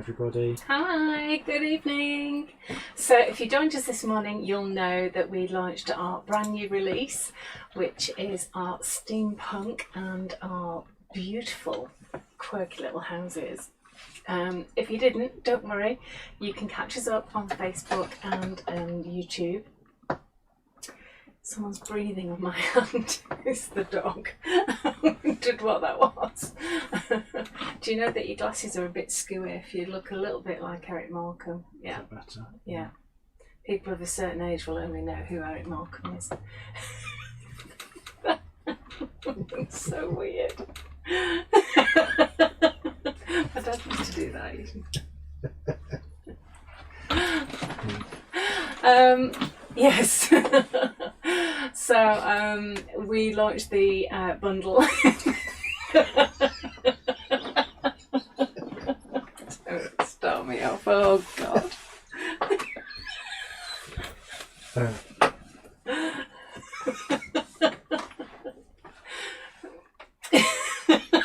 everybody. Hi, good evening. So if you joined us this morning, you'll know that we launched our brand new release, which is our Steampunk and our beautiful, quirky little houses. If you didn't, don't worry, you can catch us up on Facebook and YouTube. Someone's breathing on my hand. It's the dog. I wondered what that was. Do you know that your glasses are a bit skewy if you look a little bit like Eric Markham? Yeah. Better. Yeah. People of a certain age will only know who Eric Markham is. It's so weird. My dad used to do that. Yes. So we launched the bundle. Don't start me off. Oh God.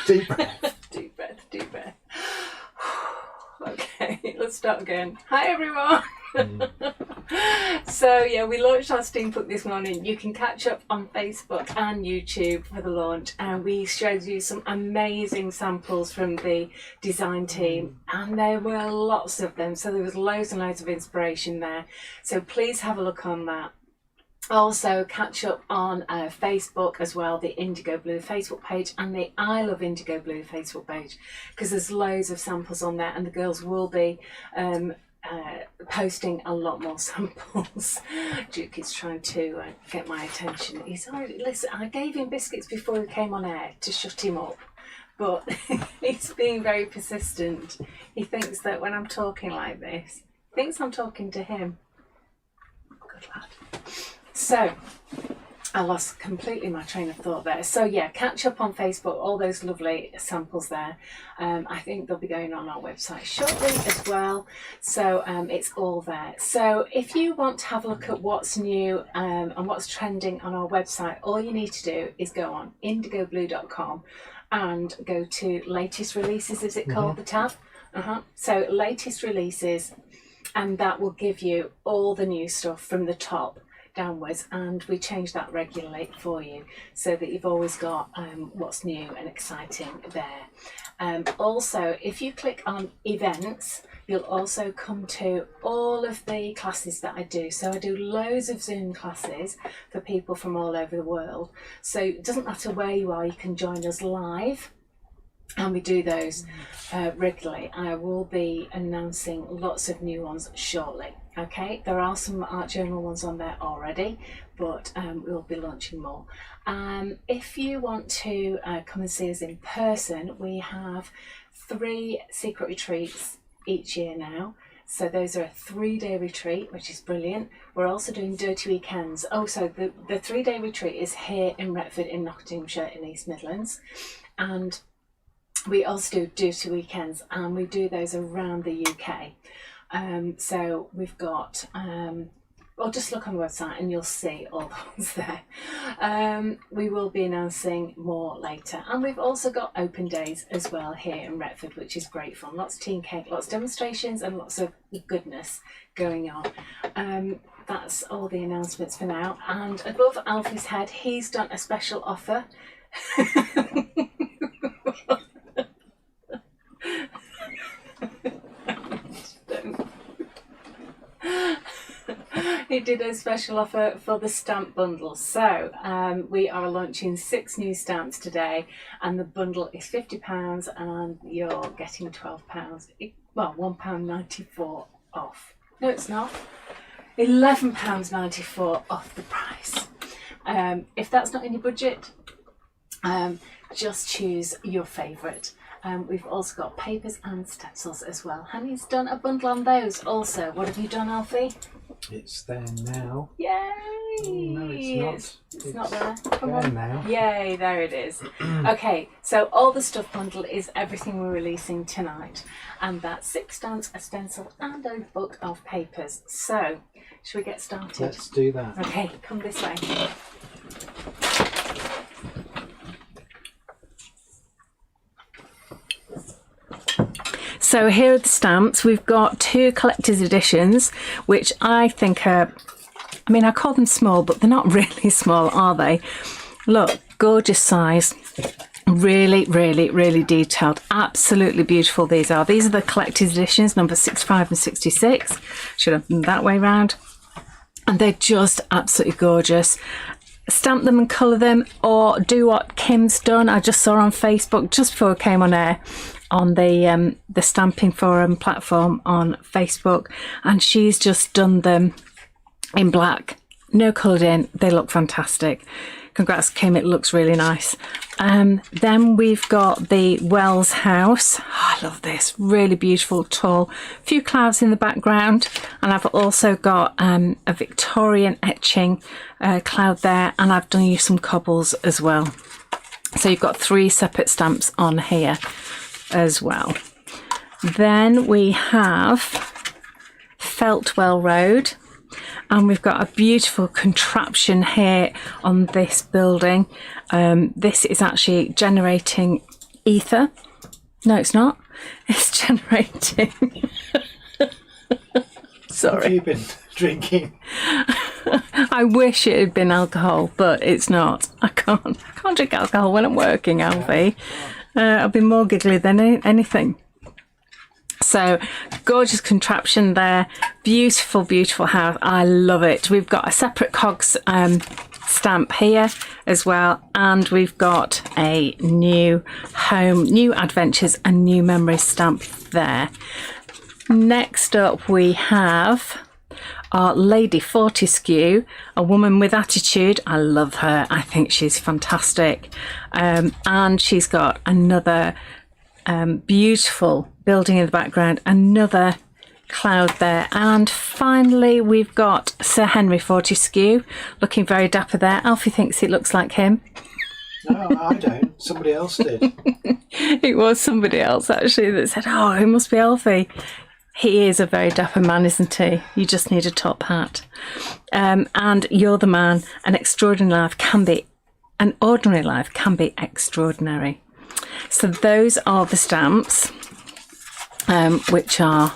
Deep breath. Deep breath, deep breath. Okay, let's start again. Hi everyone. So yeah, we launched our Steampunk this morning. You can catch up on Facebook and YouTube for the launch, and we showed you some amazing samples from the design team, and there were lots of them, so there was loads and loads of inspiration there. So please have a look on that. Also catch up on Facebook as well, the Indigo Blue Facebook page and the I Love Indigo Blue Facebook page, because there's loads of samples on there, and the girls will be posting a lot more samples. Duke is trying to get my attention. He's already, listen, I gave him biscuits before he came on air to shut him up, but he's being very persistent. He thinks that when I'm talking like this, he thinks I'm talking to him. Good lad. So I lost completely my train of thought there. So yeah, catch up on Facebook, all those lovely samples there. I think they'll be going on our website shortly as well. So it's all there. So if you want to have a look at what's new and what's trending on our website, all you need to do is go on indigoblue.com and go to latest releases, is it called, the tab? So latest releases, and that will give you all the new stuff from the top downwards, and we change that regularly for you so that you've always got what's new and exciting there. Also, if you click on events, you'll also come to all of the classes that I do. So I do loads of Zoom classes for people from all over the world, so it doesn't matter where you are, you can join us live. And we do those regularly. I will be announcing lots of new ones shortly. Okay, there are some art journal ones on there already, but we'll be launching more. If you want to come and see us in person, we have 3 secret retreats each year now. So those are a 3-day retreat, which is brilliant. We're also doing dirty weekends. Oh, so the 3-day retreat is here in Retford in Nottinghamshire in East Midlands. And we also do dirty weekends, and we do those around the UK. So we've got, well, just look on the website and you'll see all those there. We will be announcing more later, and we've also got open days as well here in Retford, which is great fun. Lots of tea and cake, lots of demonstrations, and lots of goodness going on. That's all the announcements for now. And above Alfie's head, he's done a special offer. He did a special offer for the stamp bundle. So we are launching 6 new stamps today, and the bundle is £50 and you're getting £12, well, £1.94 off. No, it's not. £11.94 off the price. If that's not in your budget, just choose your favourite. We've also got papers and stencils as well. Honey's done a bundle on those also. What have you done, Alfie? It's there now. Yay! Oh, no, it's not. It's not there. Come there on. now. Yay, there it is. Okay, so all the stuff bundle is everything we're releasing tonight. And that's 6 stamps, a stencil, and a book of papers. So, should we get started? Let's do that. Okay, come this way. So So here are the stamps. We've got 2 collector's editions, which I think are, I mean, I call them small, but they're not really small, are they? Look, gorgeous size. Really, really, really detailed. Absolutely beautiful these are. These are the collector's editions, number 65 and 66. Should have them that way round. And they're just absolutely gorgeous. Stamp them and colour them, or do what Kim's done. I just saw on Facebook just before I came on air on the Stamping Forum platform on Facebook, and she's just done them in black, no coloured in. They look fantastic. Congrats, Kim, it looks really nice. Then we've got the Wells house. Oh, I love this, really beautiful, tall, few clouds in the background, and I've also got a Victorian etching cloud there, and I've done you some cobbles as well. So you've got 3 separate stamps on here as well. Then we have Feltwell Road. And we've got a beautiful contraption here on this building. This is actually generating ether. No, it's not. It's generating... Sorry. What have you been drinking? I wish it had been alcohol, but it's not. I can't drink alcohol when I'm working, Alfie. I'll be more giggly than anything. So, gorgeous contraption there. Beautiful, beautiful house. I love it. We've got a separate cogs stamp here as well. And we've got a new home, new adventures and new memories stamp there. Next up we have our Lady Fortescue, a woman with attitude. I love her. I think she's fantastic. And she's got another beautiful building in the background, another cloud there, and finally we've got Sir Henry Fortescue looking very dapper there. Alfie thinks it looks like him. No, I don't. Somebody else did. It was somebody else actually that said, oh, it must be Alfie. He is a very dapper man, isn't he? You just need a top hat. And you're the man. An extraordinary life can be, an ordinary life can be extraordinary. So those are the stamps, which are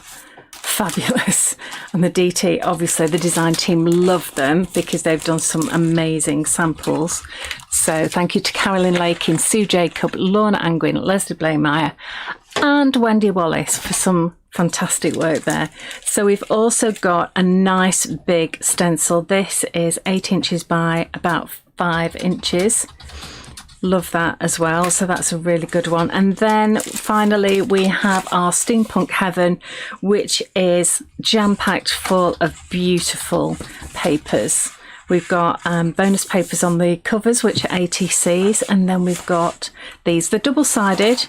fabulous. And the DT, obviously the design team love them because they've done some amazing samples. So thank you to Carolyn Lakin, Sue Jacob, Lorna Angwin, Leslie Blameyer and Wendy Wallace for some fantastic work there. So we've also got a nice big stencil. This is 8 inches by about 5 inches. Love that as well. So that's a really good one. And then finally we have our Steampunk Heaven, which is jam-packed full of beautiful papers. We've got bonus papers on the covers, which are ATCs, and then we've got these. They're double-sided.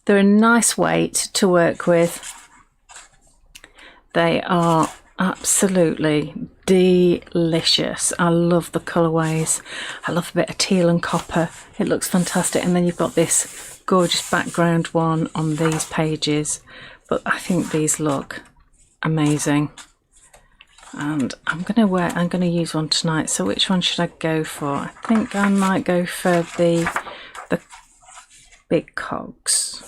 They're a nice weight to work with. They are absolutely delicious. I love the colourways. I love a bit of teal and copper. It looks fantastic. And then you've got this gorgeous background one on these pages. But I think these look amazing. And I'm gonna use one tonight. So which one should I go for? I think I might go for the big cogs.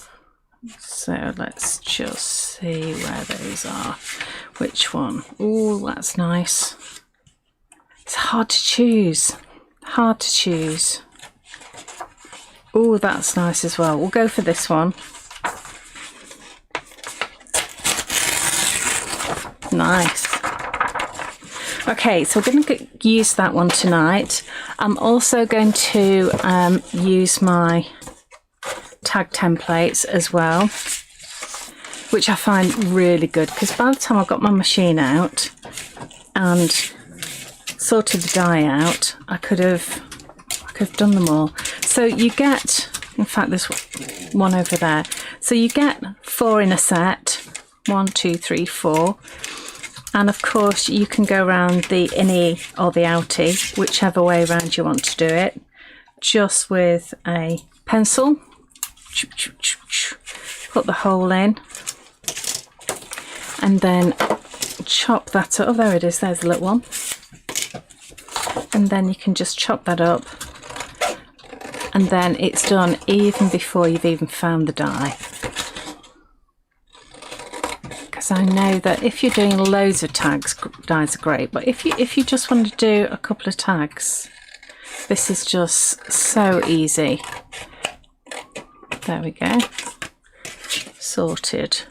So let's just see where those are. Which one? Oh, that's nice. It's hard to choose. Hard to choose. Oh, that's nice as well. We'll go for this one. Nice. Okay, so we're going to use that one tonight. I'm also going to use my tag templates as well, which I find really good because by the time I got my machine out and sorted the die out, I could have done them all. So you get, in fact there's one over there, so you get 4 in a set, 1, 2, 3, 4, and of course you can go around the innie or the outie, whichever way around you want to do it, just with a pencil. Put the hole in and then chop that up. Oh, there it is, there's the little one. And then you can just chop that up and then it's done even before you've even found the die. because I know that if you're doing loads of tags, dies are great, but if you just want to do a couple of tags, this is just so easy. There we go, sorted.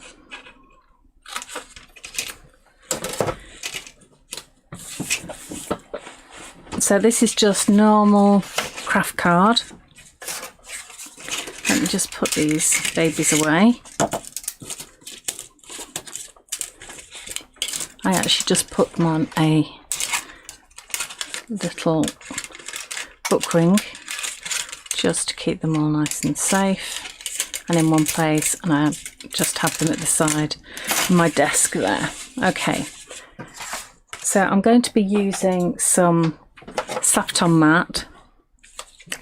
So this is just normal craft card. Let me just put these babies away. I actually just put them on a little book ring just to keep them all nice and safe and in one place, and I just have them at the side of my desk there. Okay, so I'm going to be using some Slap-it-on mat.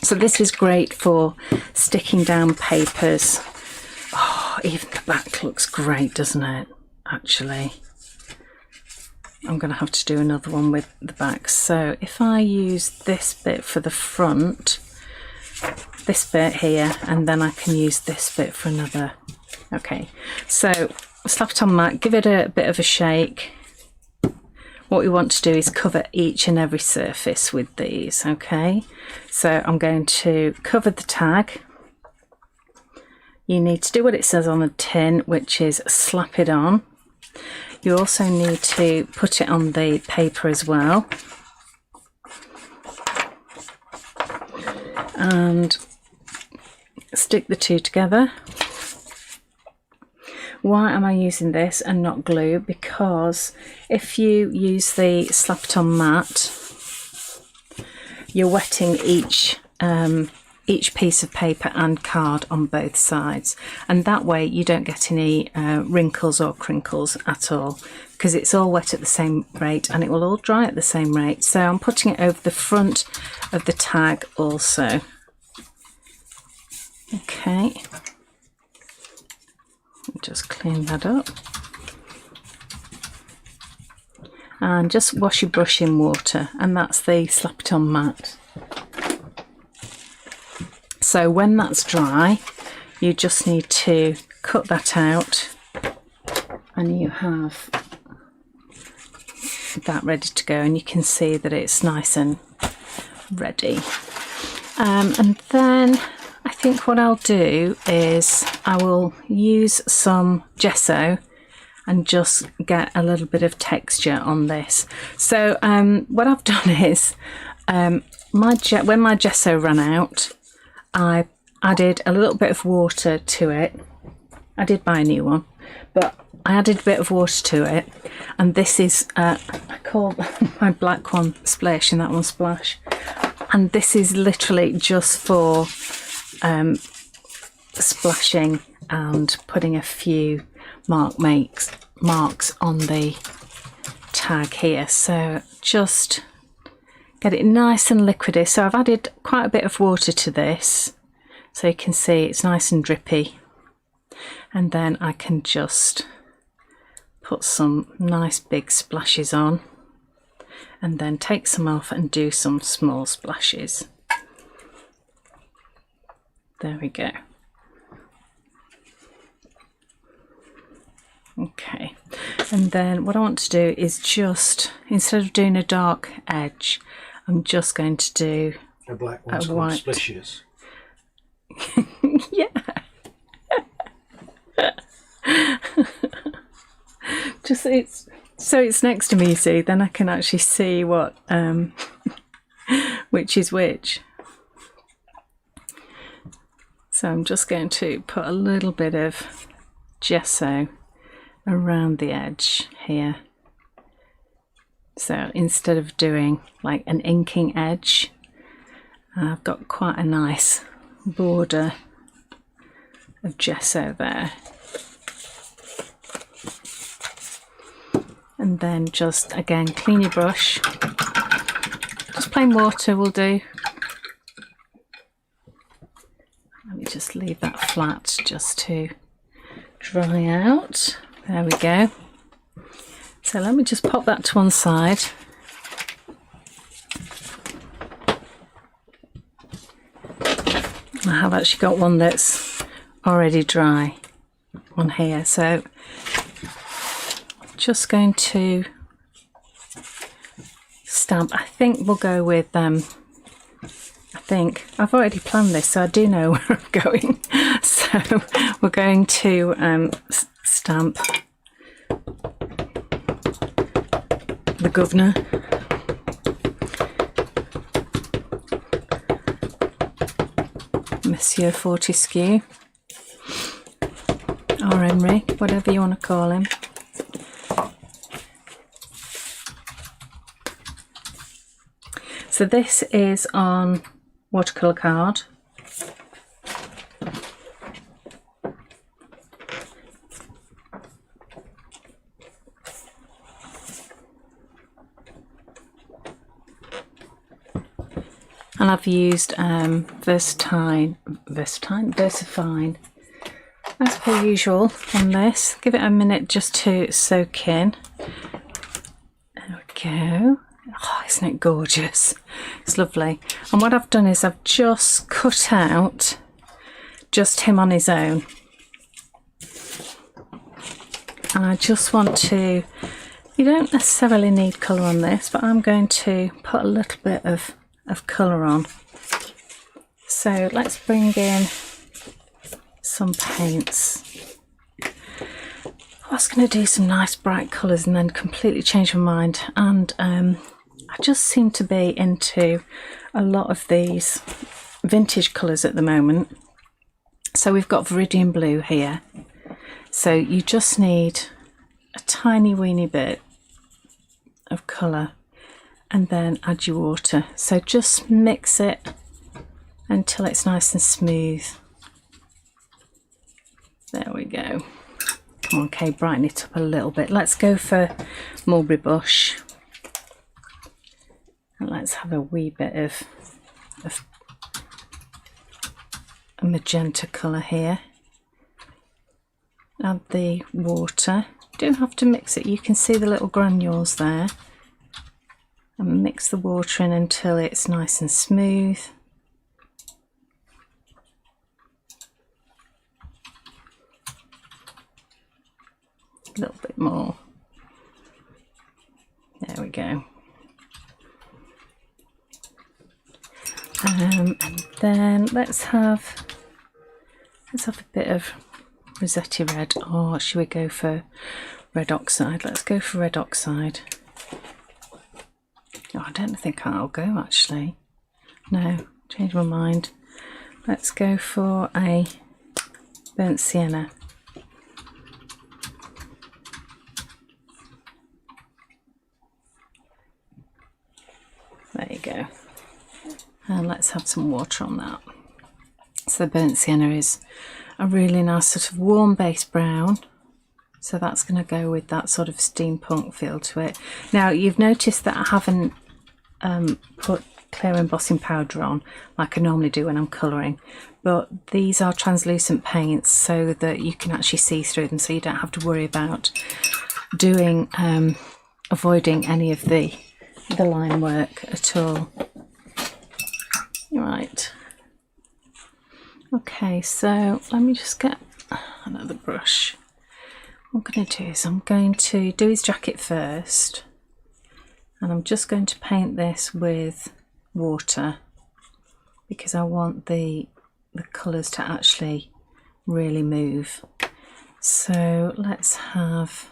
So this is great for sticking down papers. Oh, even the back looks great, doesn't it? Actually, I'm going to have to do another one with the back. So if I use this bit for the front, this bit here, and then I can use this bit for another. Okay, so Slap-it-on mat, give it a bit of a shake. What we want to do is cover each and every surface with these. Okay, so I'm going to cover the tag. You need to do what it says on the tin, which is slap it on. You also need to put it on the paper as well. And stick the two together. Why am I using this and not glue? Because if you use the Slap-it-on mat, you're wetting each piece of paper and card on both sides, and that way you don't get any wrinkles or crinkles at all, because it's all wet at the same rate and it will all dry at the same rate. So I'm putting it over the front of the tag also. Okay, just clean that up and just wash your brush in water, and that's the Slap-it-on mat. So when that's dry, you just need to cut that out and you have that ready to go, and you can see that it's nice and ready. And then I think what I'll do is I will use some gesso and just get a little bit of texture on this. So what I've done is when my gesso ran out, I added a little bit of water to it. I did buy a new one, but I added a bit of water to it, and this is I call my black one Splish and that one Splash, and this is literally just for splashing and putting a few marks on the tag here. So just get it nice and liquidy. So I've added quite a bit of water to this, so you can see it's nice and drippy, and then I can just put some nice big splashes on and then take some off and do some small splashes. There we go. Okay, and then what I want to do is just, instead of doing a dark edge, I'm just going to do a black one's called white. Splishes. Yeah. Just it's next to me, you see, then I can actually see what which is which. So I'm just going to put a little bit of gesso around the edge here. So instead of doing like an inking edge, I've got quite a nice border of gesso there. And then just again clean your brush. Just plain water will do. Let me just leave that flat just to dry out. There we go. So let me just pop that to one side. I have actually got one that's already dry on here, so just going to stamp. I think we'll go with I think I've already planned this, so I do know where I'm going. So we're going to stamp the governor. Monsieur Fortescue, or Henry, whatever you want to call him. So this is on watercolour card. And I've used Versatine, as per usual on this. Give it a minute just to soak in. There we go. Oh, isn't it gorgeous? It's lovely. And what I've done is I've just cut out just him on his own. And I just want to, you don't necessarily need colour on this, but I'm going to put a little bit of colour on. So let's bring in some paints. I was going to do some nice bright colours and then completely change my mind, and I just seem to be into a lot of these vintage colours at the moment. So we've got Viridian Blue here, so you just need a tiny weeny bit of colour and then add your water. So just mix it until it's nice and smooth. There we go. Come on, Kay, brighten it up a little bit. Let's go for Mulberry Bush. And let's have a wee bit of a magenta colour here. Add the water. You don't have to mix it. You can see the little granules there. And mix the water in until it's nice and smooth. A little bit more. There we go. And then let's have a bit of Rossetti red, or should we go for red oxide? Let's go for red oxide. Oh, I don't think I'll go actually. No, change my mind. Let's go for a burnt sienna. There you go. And let's have some water on that. So the burnt sienna is a really nice sort of warm base brown. So that's going to go with that sort of steampunk feel to it. Now you've noticed that I haven't put clear embossing powder on like I normally do when I'm colouring. But these are translucent paints so that you can actually see through them, so you don't have to worry about doing avoiding any of the line work at all. Right. Okay, so let me just get another brush. What I'm going to do is I'm going to do his jacket first, and I'm just going to paint this with water because I want the colours to actually really move. So let's have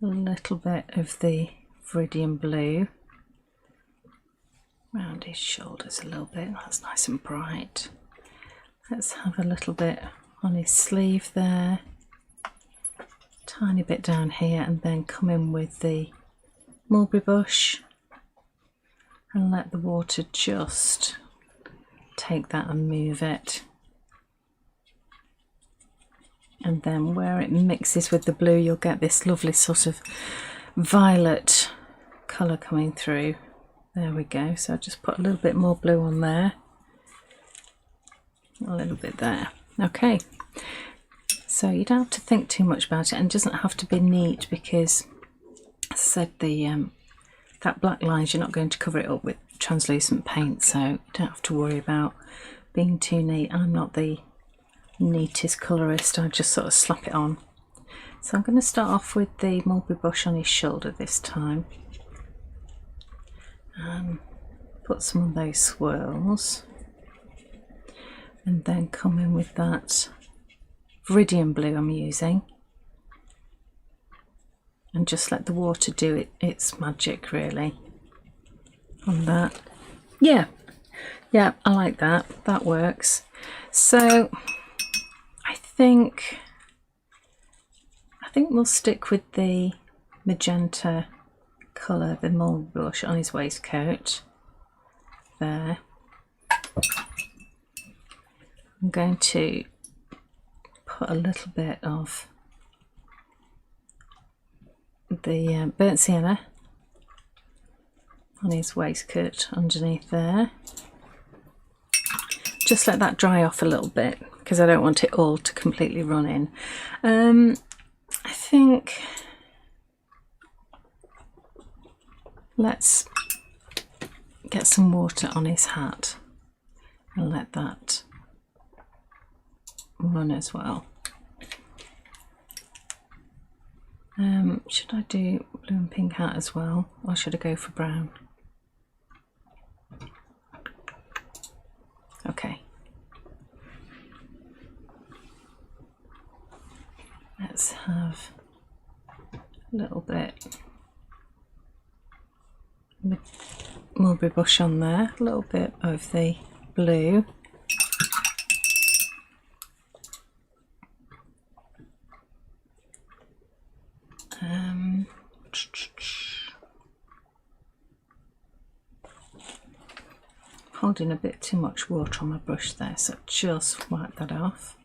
a little bit of the Viridian Blue around his shoulders a little bit. That's nice and bright. Let's have a little bit on his sleeve there, tiny bit down here, and then come in with the Mulberry Bush and let the water just take that and move it. And then where it mixes with the blue, you'll get this lovely sort of violet colour coming through. There we go. So I just put a little bit more blue on there, a little bit there. Okay, so you don't have to think too much about it, and it doesn't have to be neat because, as I said, the that black lines, you're not going to cover it up with translucent paint, so you don't have to worry about being too neat. I'm not the neatest colourist, I just sort of slap it on. So I'm going to start off with the mulberry bush on his shoulder this time. Put some of those swirls. And then come in with that Viridian blue I'm using. And just let the water do its magic, really, on that. Yeah, I like that. That works. So I think we'll stick with the magenta colour, the mulberry bush on his waistcoat. There. I'm going to put a little bit of the burnt sienna on his waistcoat underneath there. Just let that dry off a little bit because I don't want it all to completely run in. I think let's get some water on his hat and let that run as well. Should I do blue and pink hat as well, or should I go for brown? Okay. Let's have a little bit mulberry bush on there, a little bit of the blue. Holding a bit too much water on my brush there, so just wipe that off.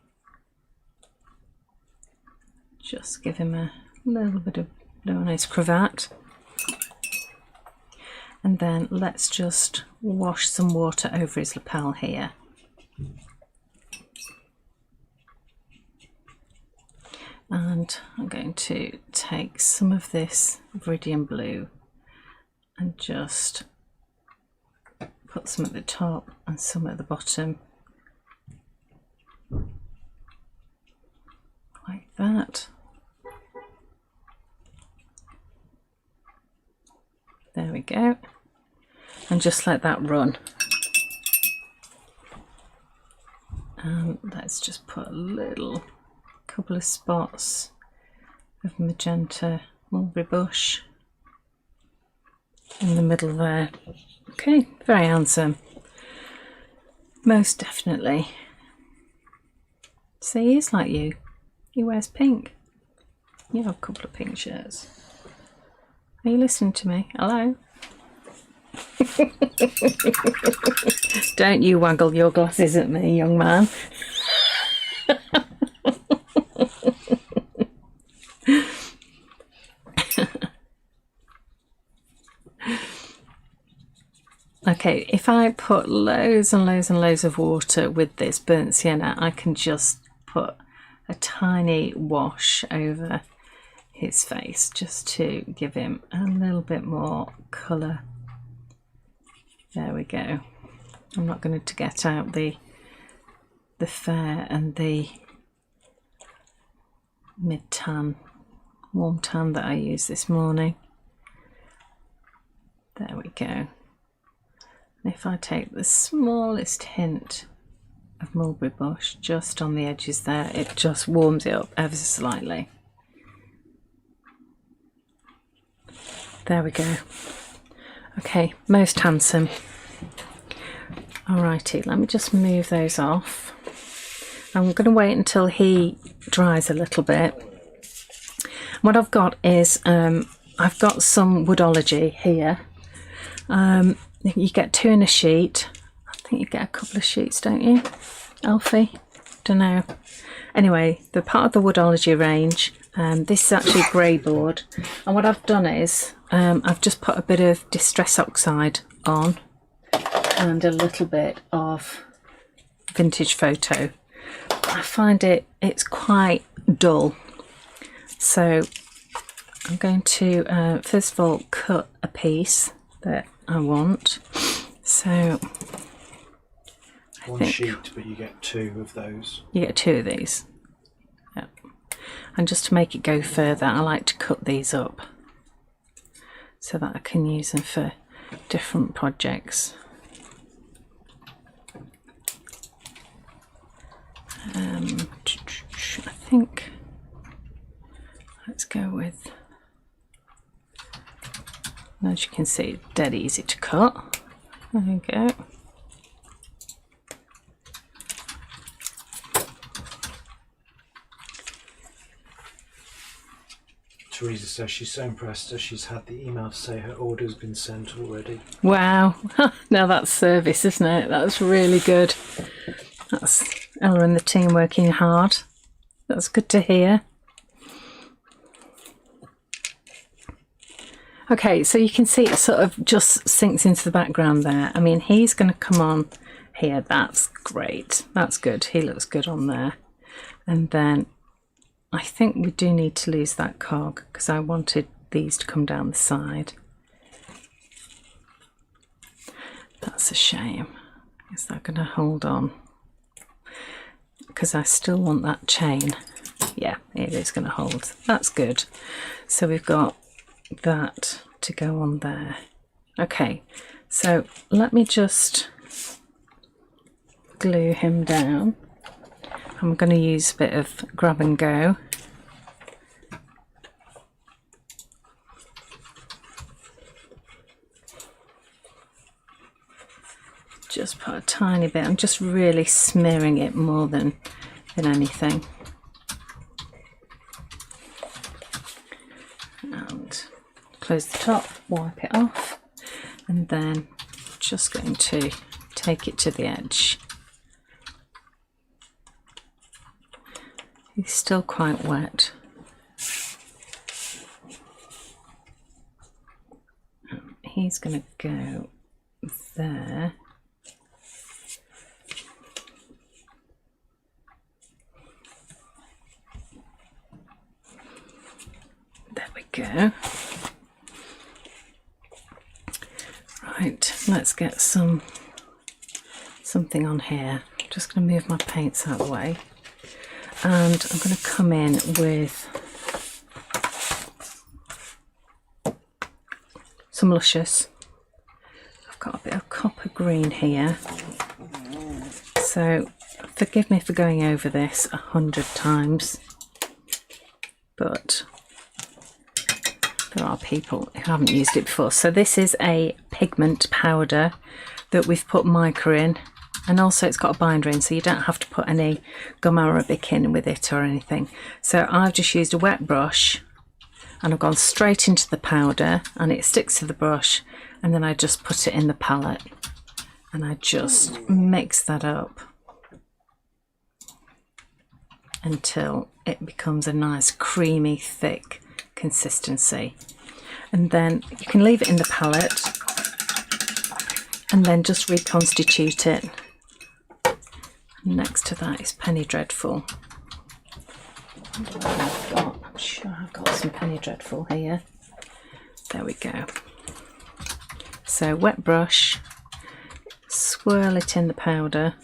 Just give him a little bit of blue on his cravat. And then let's just wash some water over his lapel here. And I'm going to take some of this Viridian blue and just put some at the top and some at the bottom, like that. There we go. And just let that run. And let's just put a couple of spots of magenta mulberry bush in the middle there. Okay, very handsome. Most definitely. See, he is like you. He wears pink. You have a couple of pink shirts. Are you listening to me? Hello? Don't you waggle your glasses at me, young man. Okay, if I put loads and loads and loads of water with this burnt sienna, I can just put a tiny wash over his face just to give him a little bit more colour. There we go. I'm not going to get out the fair and the mid tan, warm tan that I used this morning. There we go. And if I take the smallest hint of mulberry bush just on the edges there, it just warms it up ever so slightly. There we go. Okay, most handsome. Alrighty, let me just move those off. I'm going to wait until he dries a little bit. What I've got is I've got some Woodology here. You get 2 in a sheet. I think you get a couple of sheets, don't you, Alfie? Don't know. Anyway, they're part of the Woodology range. This is actually grey board. And what I've done is I've just put a bit of Distress Oxide on and a little bit of Vintage Photo. I find it's quite dull. So I'm going to first of all cut a piece that I want. So one sheet, but you get 2 of those. You get 2 of these. Yep. And just to make it go further, I like to cut these up so that I can use them for different projects. I think let's go with, as you can see, dead easy to cut. There we go. Teresa says she's so impressed that she's had the email to say her order's been sent already. Wow, now that's service, isn't it? That's really good. That's Ella and the team working hard. That's good to hear. Okay, so you can see it sort of just sinks into the background there. I mean, he's going to come on here. That's great. That's good. He looks good on there. And then I think we do need to lose that cog because I wanted these to come down the side. That's a shame. Is that going to hold on? Because I still want that chain. Yeah, it is going to hold. That's good. So we've got that to go on there. Okay, so let me just glue him down. I'm going to use a bit of grab and go. Just put a tiny bit. I'm just really smearing it more than anything. And close the top, wipe it off, and then just going to take it to the edge. He's still quite wet. He's going to go there. There we go. Right, let's get something on here. I'm just going to move my paints out of the way. And I'm going to come in with some luscious. I've got a bit of copper green here. So forgive me for going over this 100 times. But there are people who haven't used it before. So this is a pigment powder that we've put mica in. And also it's got a binder in, so you don't have to put any gum arabic in with it or anything. So I've just used a wet brush and I've gone straight into the powder and it sticks to the brush, and then I just put it in the palette and I just mix that up until it becomes a nice creamy thick consistency. And then you can leave it in the palette and then just reconstitute it. Next to that is Penny Dreadful. I'm sure I've got some Penny Dreadful here. There we go. So wet brush, swirl it in the powder,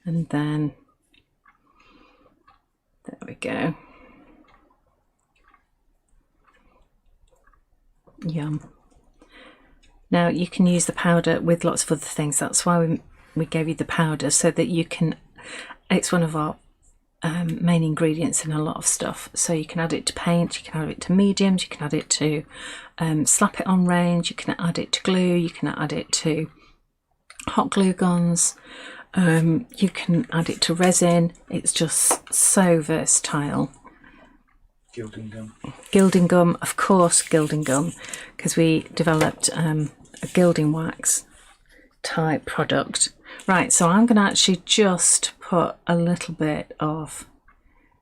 and then there we go. Yum. Now you can use the powder with lots of other things. That's why we gave you the powder, so that you can, it's one of our main ingredients in a lot of stuff. So you can add it to paint, you can add it to mediums, you can add it to slap it on range, you can add it to glue, you can add it to hot glue guns, you can add it to resin. It's just so versatile. Gilding gum. Gilding gum, of course, gilding gum, because we developed a gilding wax type product. Right, so I'm going to actually just put a little bit of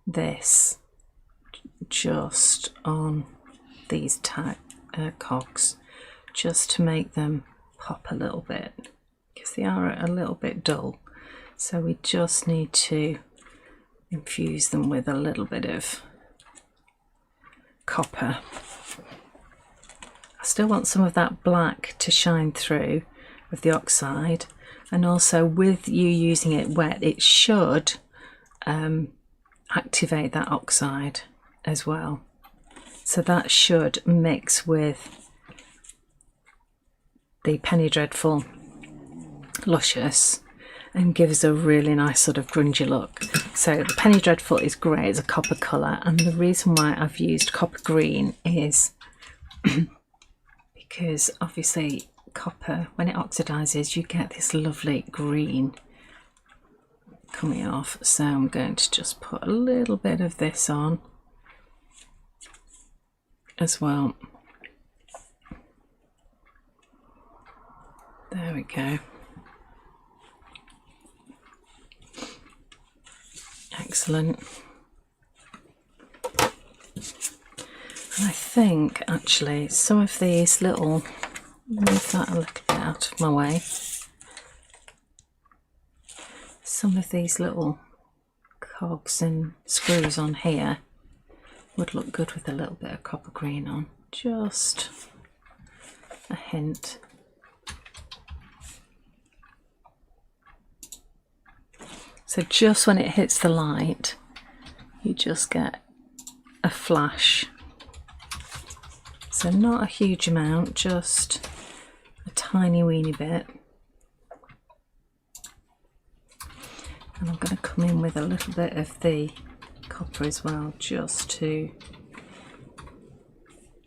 this just on these cogs, just to make them pop a little bit, because they are a little bit dull. So we just need to infuse them with a little bit of copper. I still want some of that black to shine through with the oxide, and also with you using it wet, it should activate that oxide as well. So that should mix with the Penny Dreadful Luscious and gives a really nice sort of grungy look. So the Penny Dreadful is great, it's a copper colour, and the reason why I've used copper green is because obviously copper, when it oxidises, you get this lovely green coming off. So I'm going to just put a little bit of this on as well. There we go. Excellent. And I think actually some of these little, move that a little bit out of my way, some of these little cogs and screws on here would look good with a little bit of copper green on, just a hint. So just when it hits the light, you just get a flash. So not a huge amount, just a tiny weeny bit. And I'm going to come in with a little bit of the copper as well, just to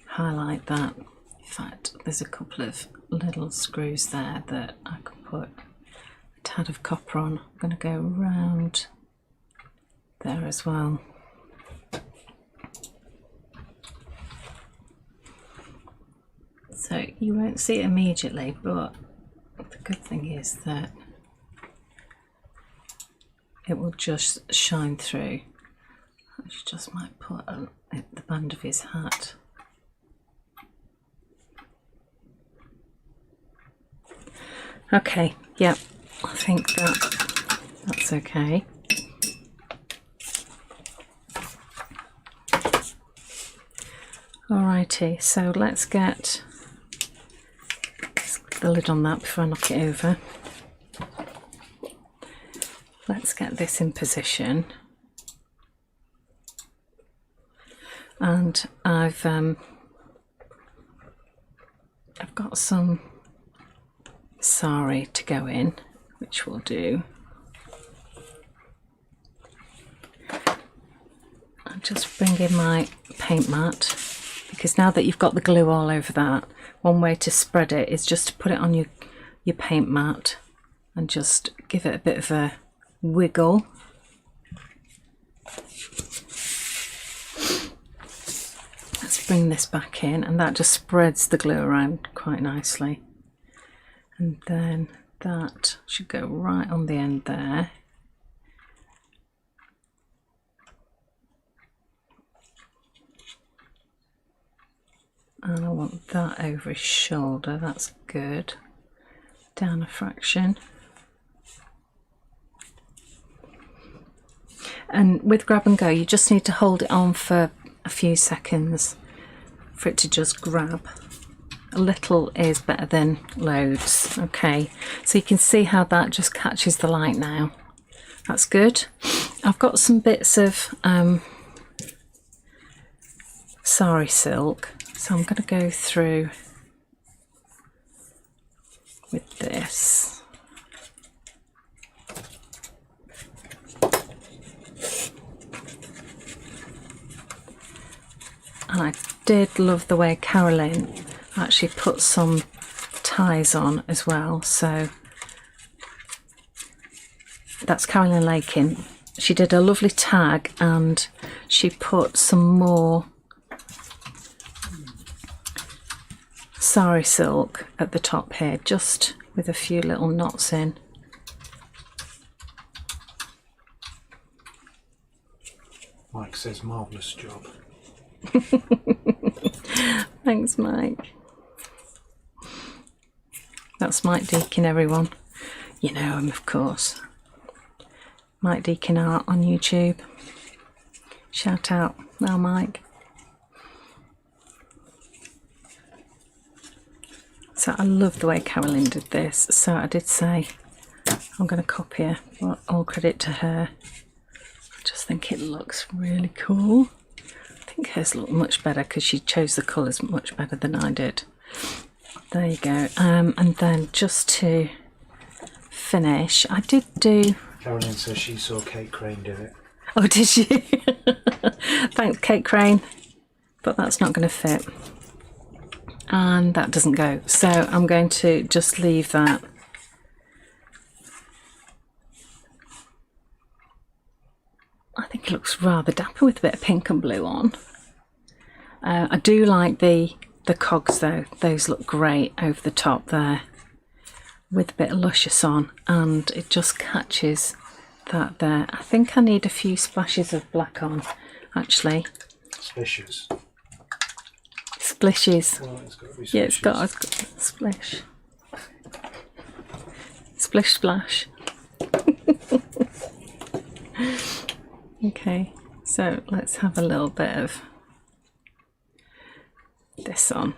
highlight that. In fact, there's a couple of little screws there that I could put a tad of copper on. I'm going to go round there as well. So you won't see it immediately, but the good thing is that it will just shine through. I just might put at the band of his hat. Okay, yep, I think that's okay. Alrighty, so let's get the lid on that before I knock it over. Let's get this in position. And I've got some sari to go in, which we'll do. I'll just bring in my paint mat, because now that you've got the glue all over that, one way to spread it is just to put it on your paint mat and just give it a bit of a wiggle. Let's bring this back in, and that just spreads the glue around quite nicely. And then that should go right on the end there. And I want that over his shoulder, that's good. Down a fraction. And with grab and go, you just need to hold it on for a few seconds for it to just grab. A little is better than loads. Okay, so you can see how that just catches the light now. That's good. I've got some bits of sari silk, so I'm going to go through with this. And I did love the way Carolyn actually put some ties on as well. So that's Carolyn Lakin. She did a lovely tag and she put some more sari silk at the top here, just with a few little knots in. Mike says marvellous job. Thanks, Mike. That's Mike Deakin, everyone. You know him, of course. Mike Deakin Art on YouTube. Shout out now, Mike. So I love the way Carolyn did this. So I did say I'm going to copy her, but all credit to her. Just just think it looks really cool. I think hers look much better because she chose the colours much better than I did. There you go. And then just to finish, I did do... Caroline says she saw Kate Crane do it. Oh, did you? Thanks, Kate Crane. But that's not going to fit. And that doesn't go. So I'm going to just leave that. I think it looks rather dapper with a bit of pink and blue on. I do like the cogs though. Those look great over the top there with a bit of luscious on, and it just catches that there. I think I need a few splashes of black on actually. Splishes. Splishes. Well, it's got to be splishes. Yeah, it's got a splish. Splish splash. Okay, so let's have a little bit of this on.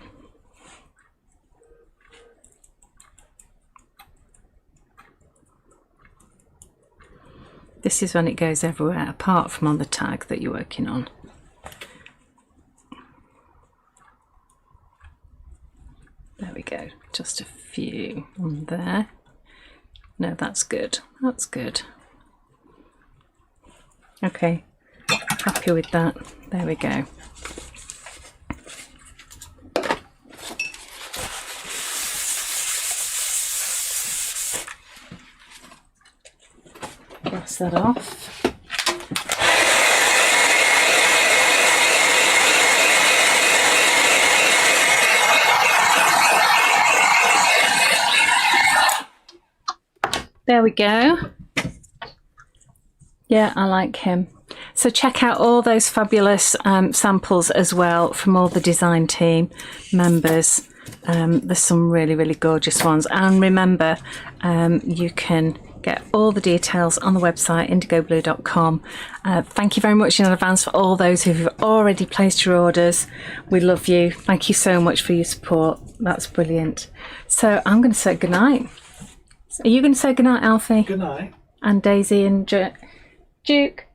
This is when it goes everywhere apart from on the tag that you're working on. There we go, just a few on there. No, that's good, that's good. Okay, happy with that. There we go. Brush that off. There we go. Yeah, I like him. So check out all those fabulous samples as well from all the design team members. There's some really, really gorgeous ones. And remember, you can get all the details on the website, indigoblue.com. Thank you very much in advance for all those who've already placed your orders. We love you. Thank you so much for your support. That's brilliant. So I'm going to say goodnight. Are you going to say goodnight, Alfie? Good night. And Daisy and Duke?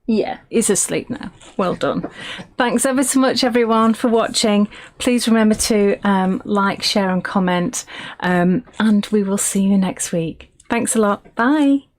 Yeah, he's asleep now. Well done. Thanks ever so much, everyone, for watching. Please remember to like, share and comment. And we will see you next week. Thanks a lot. Bye.